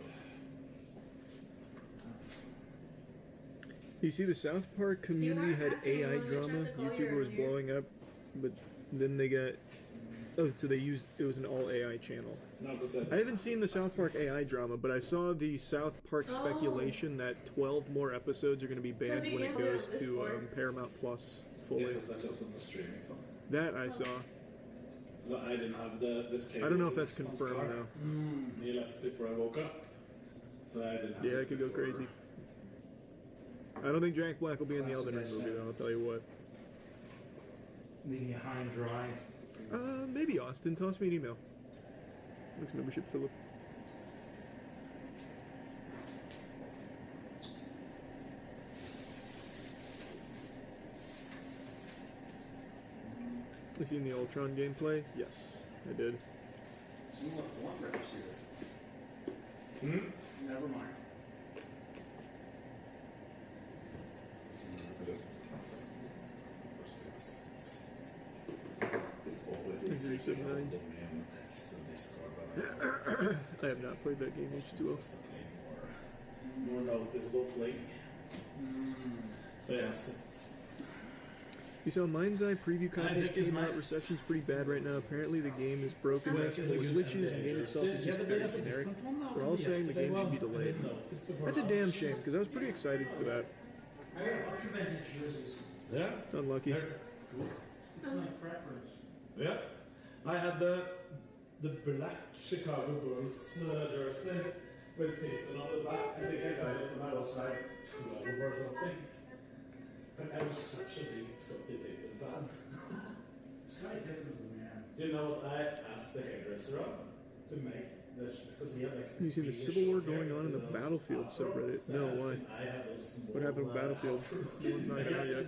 You see, the South Park community had AI drama. YouTuber was blowing up, but then they got. Oh, so they used. It was an all AI channel. I haven't seen the South Park AI drama, but I saw the South Park speculation that 12 more episodes are going to be banned when it goes to Paramount Plus fully. Yeah, because that doesn't the streaming phone. That I saw. So I didn't have this cable. I don't know if that's since confirmed start. though. He left before I woke up. So I didn't have Yeah, I it could go before. crazy. I don't think Jack Black will be in the Elden Ring movie, though, I'll tell you what. Leaving you high and dry. Maybe Austin. Toss me an email. Thanks, membership, Philip. You seen the Ultron gameplay? Yes, I did. Seemed like one reference here. Never mind. It's always I easier agree, to have 7-9s. the main text than Discord, but I have not played that game H2O. more noticeable play. So yes, You saw Mind's Eye preview copies think it's came out. nice. Reception's pretty bad right now. Apparently the game is broken, Yeah, it's it's full a of good glitches, and the game itself is just but very there's a generic. different one now We're all than saying the yesterday. game should be Well, I delayed. didn't notice before That's a now. damn shame, because I was pretty excited for that. I got bunch of vintage jerseys. Yeah. It's unlucky. It's my preference. Yeah. I had the black Chicago Bulls jersey with people on the back. I think I got it when I was like 12 or something. And I was such a big Scottie Pippen fan. Scottie Pippen was the man. You know what I asked the hairdresser on to make this because he had like. You seen the Civil War going on in the Battlefield subreddit? No, why? What happened with Battlefield? No one's not here yet.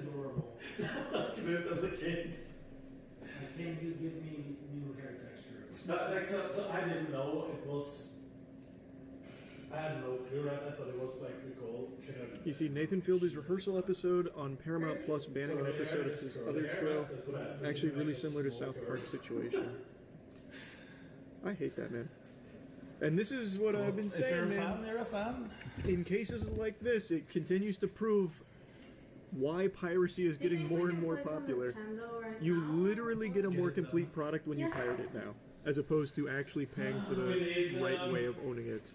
That's cute as a kid. Can you give me new hair texture? So I didn't know it was. I had no clue, right? I thought it was like we call. You see Nathan Fielder's rehearsal episode on Paramount Plus banning an episode of his other show. Actually really similar to South Park's situation. I hate that, man. And this is what I've been If you're saying, a man. fan, you're a fan. In cases like this, it continues to prove why piracy is getting more and more popular. You literally get a more complete product when you pirate it now, as opposed to actually paying for the right way of owning it.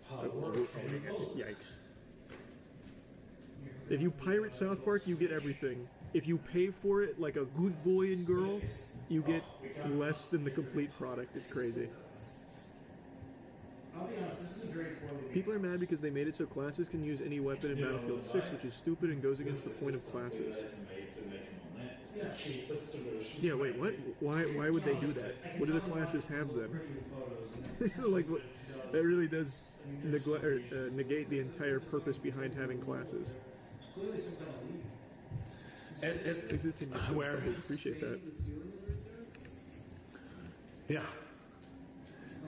Yikes. If you pirate South Park, you get everything. If you pay for it like a good boy and girl, you get less than the complete product. It's crazy. I'll be honest, this is a very poorly made. People are mad because they made it so classes can use any weapon in Battlefield 6, which is stupid and goes against the point of classes. Yeah, wait, what? Why would they do that? What do the classes have then? Like, what? That really does negate the entire purpose behind having classes. Clearly some kind of league. Exit where? Appreciate that. Yeah.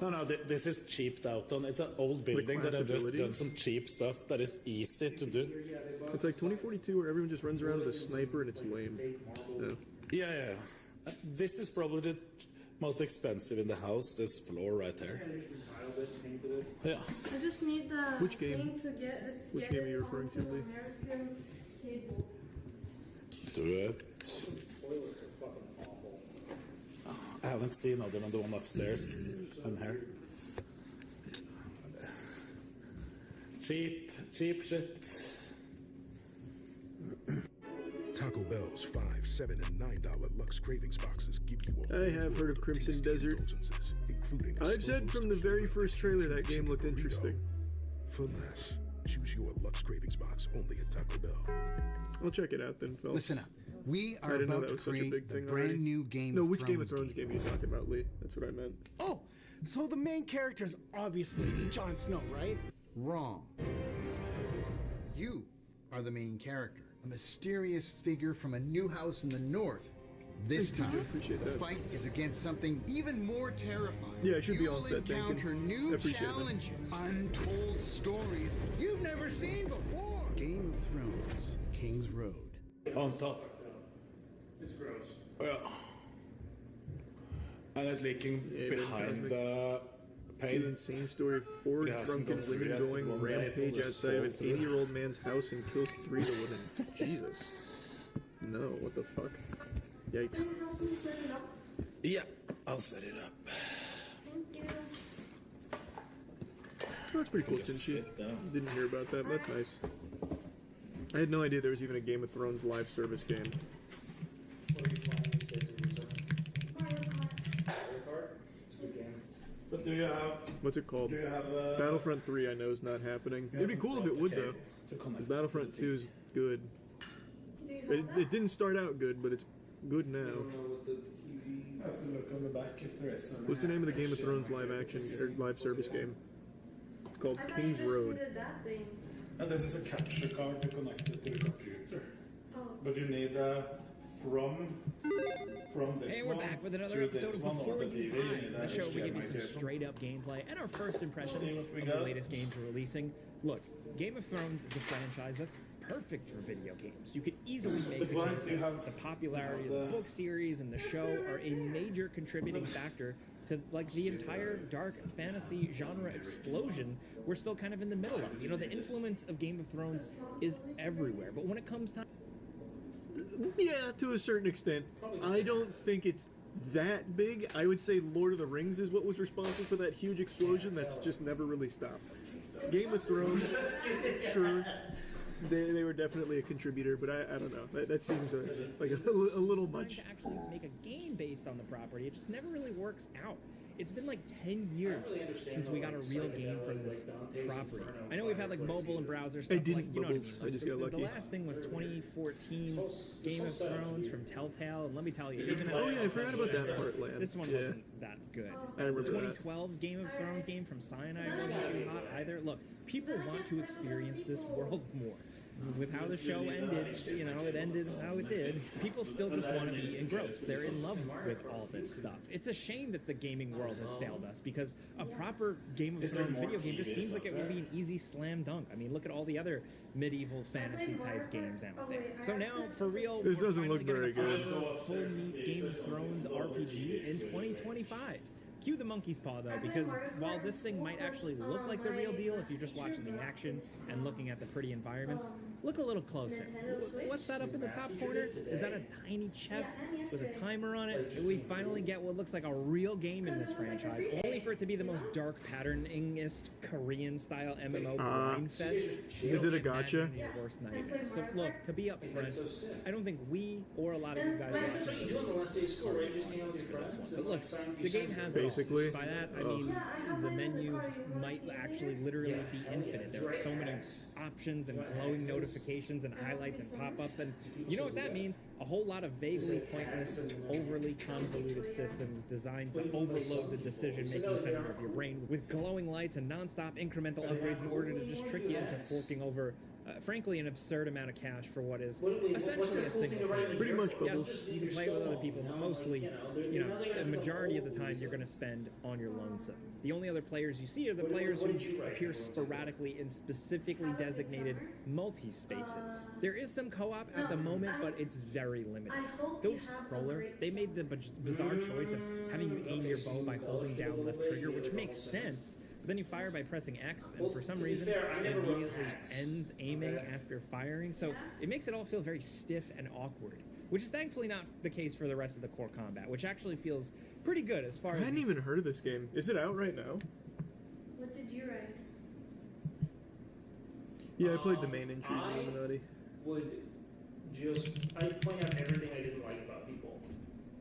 No, this is cheaped out on. It's an old building that I've just done some cheap stuff that is easy to do. It's like 2042 where everyone just runs around with a sniper and it's lame. Yeah. This is probably the most expensive in the house, this floor right there. Yeah. I just need the Which game? thing to get Which game are you referring to, Lee? American cable. Do it. I haven't seen other than the one upstairs and here. Cheap shit. Taco Bell's 5, $7, and $9 Lux Cravings boxes give you a I have heard of Crimson Desert. including a I've said from the very first trailer that game looked interesting. For less, choose your Lux Cravings box only at Taco Bell. I'll check it out then, Phil. Listen up. We I are didn't know about that to was such a create big the thing brand already. new Game No, of which Thrones Game of Thrones game are you talking about, Lee? That's what I meant. Oh, so the main character is obviously Jon Snow, right? Wrong. You are the main character, a mysterious figure from a new house in the north. This Thanks, time, TJ. Appreciate the that. fight is against something even more terrifying. Yeah, I should be You all will set, thank you. encounter new Appreciate it, man. challenges, untold stories you've never seen before. Game of Thrones, King's Road. On top. It's gross. Yeah. And it's leaking behind the It's an insane story of 4 It hasn't drunken gone through women yet. going One day rampage it'll just outside of an fall through. 80-year-old man's house and kills 3 of the women. Jesus. No, what the fuck? Yikes. Yeah, I'll set it up. Oh, that's pretty cool, Tinchi. Didn't hear about that, but that's nice. I had no idea there was even a Game of Thrones live service game. But do you have What's it called? Do you have, Battlefront 3 I know is not happening. It'd be cool if it would though. Battlefront 2 is good. It didn't start out good, but it's good now. I have to look on the back if there is some. What's the name of the Game of Thrones live action or live service game? It's called King's Road. And this is a capture card to connect it to the computer. Oh. But you need from this Hey, we're one back with another to episode this of one Before on the You TV. You Buy, need the that show we give you some HDMI straight up gameplay and our first impressions See what we of the got? latest games we're releasing. Look, Game of Thrones is a franchise that's perfect for video games. You could easily make the case that the popularity of the book series and the show are a major contributing factor to like the entire dark fantasy genre explosion we're still kind of in the middle of. You know, the influence of Game of Thrones is everywhere, but when it comes time, Yeah, to a certain extent. I don't think it's that big. I would say Lord of the Rings is what was responsible for that huge explosion that's just never really stopped. Game of Thrones, sure, they were definitely a contributor, but I don't know. That seems like a little much. to actually make a game based on the property, it just never really works out. It's been like 10 years since we got a real game from this property. I know we've had like mobile and browser stuff. I didn't, like, you know what I mean? Bubbles. Like, I just got lucky. The last thing was 2014's Game of Thrones from Telltale, and let me tell you, even Oh yeah, I forgot about that Heartland. this one Yeah. wasn't that good. I remember The that. 2012 Game of Thrones game from Cyanide wasn't too hot either. Look, people want to experience this world more. With how the show ended, you know, it ended how it did. People still just want to be engrossed. They're in love with all this stuff. It's a shame that the gaming world has failed us because a proper Game of Thrones video game just seems like it would be an easy slam dunk. I mean, look at all the other medieval fantasy type games out there. So now, for real, This we're doesn't finally look very getting a good. proper full meat Game of Thrones RPG in 2025. Cue the monkey's paw though, because while this thing might actually look like the real deal if you're just watching the action and looking at the pretty environments, look a little closer. What's that up in the top corner? Is that a tiny chest with a timer on it? We finally get what looks like a real game in this franchise, only for it to be the most dark patterningest Korean style MMO grind fest. Is it a gacha? Your worst nightmare. So look, to be up front, I don't think we or a lot of you guys That's what you do on the last day of school, right? You just hang out with your friends. but look, the game has it all. Basically. By that, I mean the menu might actually literally be infinite. There are so many options and glowing notifications and highlights and pop-ups, and you know what that means? A whole lot of vaguely pointless, overly convoluted systems designed to overload the decision-making center of your brain with glowing lights and non-stop incremental upgrades in order to just trick you into forking over frankly, an absurd amount of cash for what is essentially a single player. Pretty much, Yes, you can play with other people, but mostly, you know, a majority of the time you're going to spend on your lonesome. The only other players you see are the players who appear sporadically in specifically designated multi-spaces. There is some co-op at the moment, but it's very limited. Though Roller, they made the bizarre choice of having you aim your bow by holding down left trigger, which makes sense. But then you fire by pressing X, and for some reason, it immediately ends aiming after firing. So it makes it all feel very stiff and awkward, which is thankfully not the case for the rest of the core combat, which actually feels pretty good as far I as. hadn't even heard of this game. Is it out right now? What did you write? Yeah, I played the main entry of Illuminati. I'd point out everything I didn't like about people.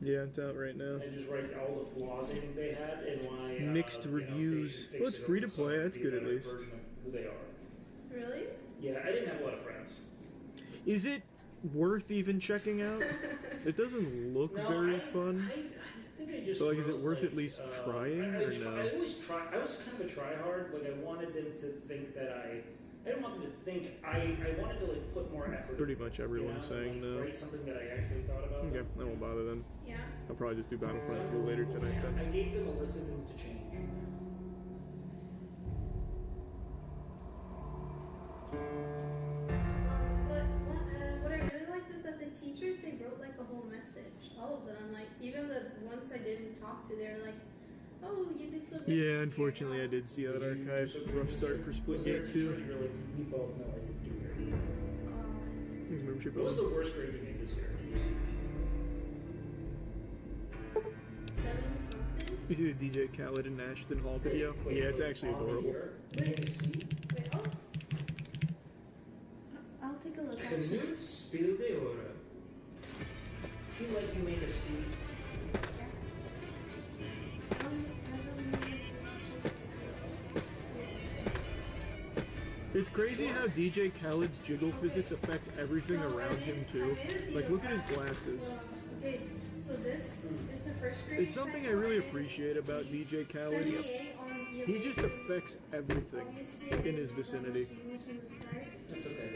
Yeah, it's out right now. I just write all the flaws I think they had and why Mixed reviews. Well, it's free to play. That's good at least. Who they are. Really? Yeah, I didn't have a lot of friends. Is it worth even checking out? It doesn't look very fun. I think I just So, like, is it wrote, worth like, at least trying, or no? I always try. I was kind of a try-hard. Like, I wanted them to think that I didn't want them to think. I wanted to, like, put more effort. Pretty much everyone's saying no. Write something that I actually thought about. Okay, I won't bother then. Yeah. I'll probably just do Battlefront 2 later tonight I then. gave them a list of things to change. But what I really liked is that the teachers, they wrote like a whole message. All of them. Like, even the ones I didn't talk to, they're like, oh, you did so good. Yeah, unfortunately I did see that archive. Rough start for Splitgate 2. We both know I didn't do very well. Thanks, membership. What was the worst grade you made this year? 7 something? You see the DJ Khaled and Ashton Hall video? Yeah, it's actually adorable. Wait, oh. I'll take a look The actually. new Spiel de Oro. Feel like you made a seed. It's crazy how DJ Khaled's jiggle physics affect everything around him too. Like, look at his glasses. Okay, so this is the first grade. It's something I really appreciate about DJ Khaled. He just affects everything in his vicinity. That's okay.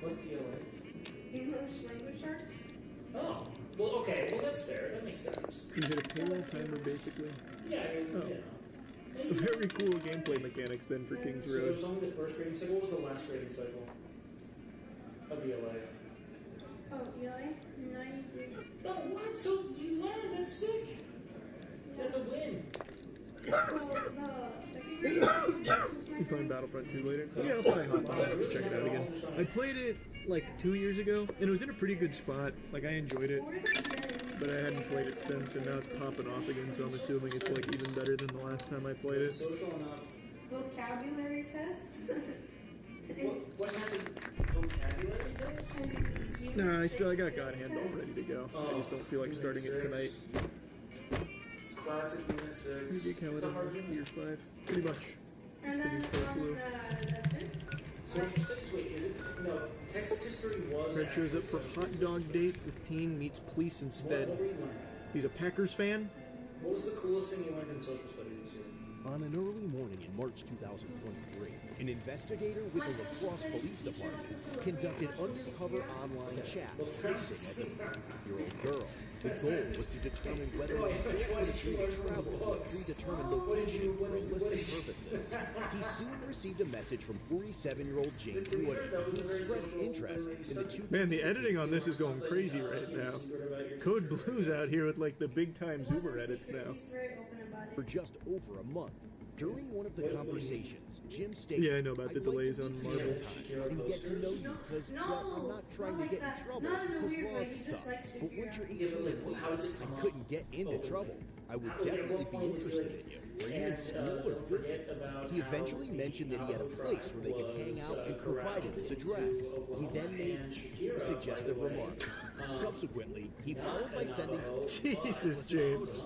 What's ELA? English language arts. Oh, well, okay. Well, that's fair. That makes sense. You hit a payroll timer, basically. Yeah, I mean, Oh. Very cool gameplay mechanics then for King's So it Road. was only the first rating cycle. What was the last rating cycle of ELA? Oh, ELA? 93. Oh, what? So you learned. That's sick. That's a win. So the second grade cycle, this was my You playing Battlefront 2 later? Yeah, I'll probably hop on just to check it out again. I played it like 2 years ago, and it was in a pretty good spot. Like, I enjoyed it, but I hadn't played it since, and now it's popping off again, so I'm assuming it's like even better than the last time I played it. Social enough. vocabulary test. What kind of vocabulary test? Nah, I got God Hand all ready to go. I just don't feel like starting it tonight. Classic Unit 6. DJ Khaled on Year 5. Pretty much. And Just the then new Code Blue. Social studies? Wait, is it? No, Texas history was. Fred shows up for hot dog date with teen meets police instead. He's a Packers fan. What was the coolest thing you learned in social studies this year? On an early morning in March 2023, an investigator with the La Crosse Police Department conducted undercover online chat posing as a 15-year-old girl. The goal was to determine whether the girl would agree to travel to a predetermined location for illicit purposes. He soon received a message from 47-year-old James Wood, who expressed interest in the two. Man, the editing on this is going crazy right now. Code Blue's out here with like the big time zoomer edits now. For just over a month. During one of the conversations, Jim stated, Yeah, I know about the delays on Marvel. and get to know you because, well, I'm not trying to get in trouble because laws suck. But once you're 18 and legal, I couldn't get into trouble. I would definitely be interested in you. Were you in school or visit? He eventually mentioned that he had a place where they could hang out and provided his address. He then made suggestive remarks. Subsequently, he followed by sending Jesus, James.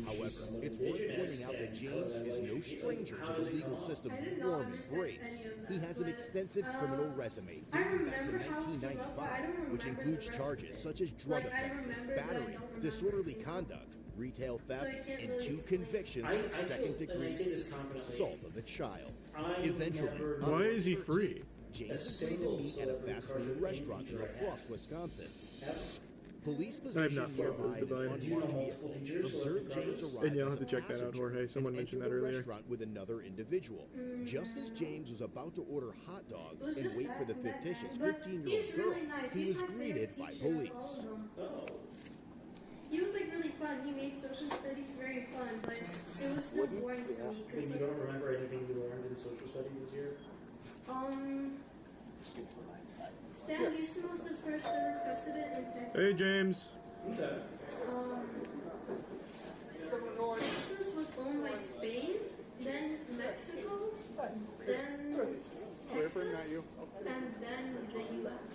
However, it's worth pointing out that James is no stranger to the legal system's warm embrace. He has an extensive criminal resume dating back to 1995, which includes charges such as drug offenses, battery, disorderly conduct, retail theft, and 2 convictions for second-degree assault of a child. Eventually, Why is he free? James is going to meet at a fast food restaurant in La Crosse, Wisconsin. Police I have not position played nearby Moved an Divine. unmarked vehicle observed James arrive And yeah, I'll as have to a check that out, passenger Jorge. Someone and mentioned enter that the earlier. restaurant with another individual. Just as James was about to order hot dogs and wait for the fictitious 15-year-old girl, he was greeted by police. He was like really fun. He made social studies very fun, but it was still boring to me. Wait, Cause you don't remember anything you learned in social studies this year? Sam Houston was the first ever president in Texas. Hey, James. Okay. Texas was owned by Spain, then Mexico, then Texas, and then the U.S.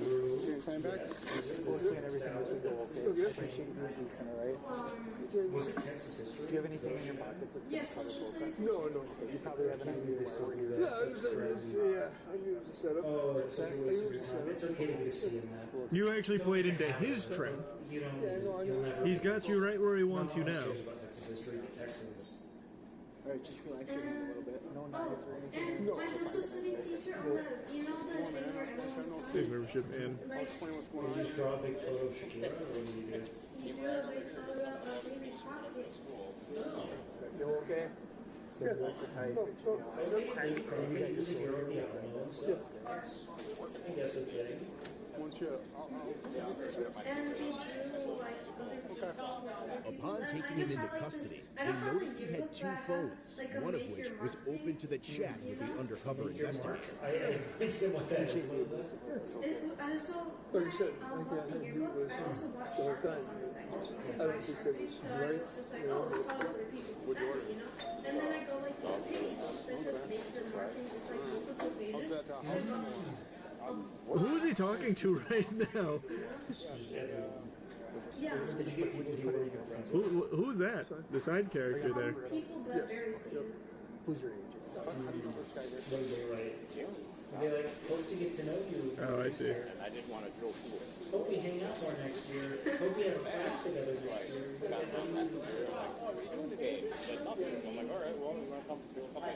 We'll scan everything as we go, okay? I appreciate you being decent, alright? Was it Texas history? Do you have anything in your pockets that's Yes, going to social cover studies. No. You probably have an idea where we're here. I use a setup. Oh, it's such a waste of your time. It's okay to get a C in that. You actually played into his trap. You don't, you'll never. He's got you right where he wants you now. About Texas history, the Texans. Alright, just relax your hand a little bit. No knives or anything. And my social study teacher on the, you know the thing where everyone His membership in. I'll explain what's going Did on. you just draw a big photo of Shakira, or what did you do? he drew a big photo of a baby chocolate. You okay? Yeah. I guess okay. And he drew like Upon taking him into custody, they noticed he had 2 phones, one of which was open to the chat with the undercover investigator. I understand what that is. I also, when I bought the yearbook, I also bought Sharpies on the side. So I was just like, oh, it's probably for people to study, you know? And then I go like this page that says make the marking, it's like multiple pages. Who is he talking to right now? Yeah. Who's that? The side character there. People, but very few. Who's your agent? They like hope to get to know you. Oh, I see. And I didn't want to drill pool. Hope we hang out more next year. Hope we have class together next year. What are you doing today? He said nothing. I'm like, all right, well, we're going to come do a couple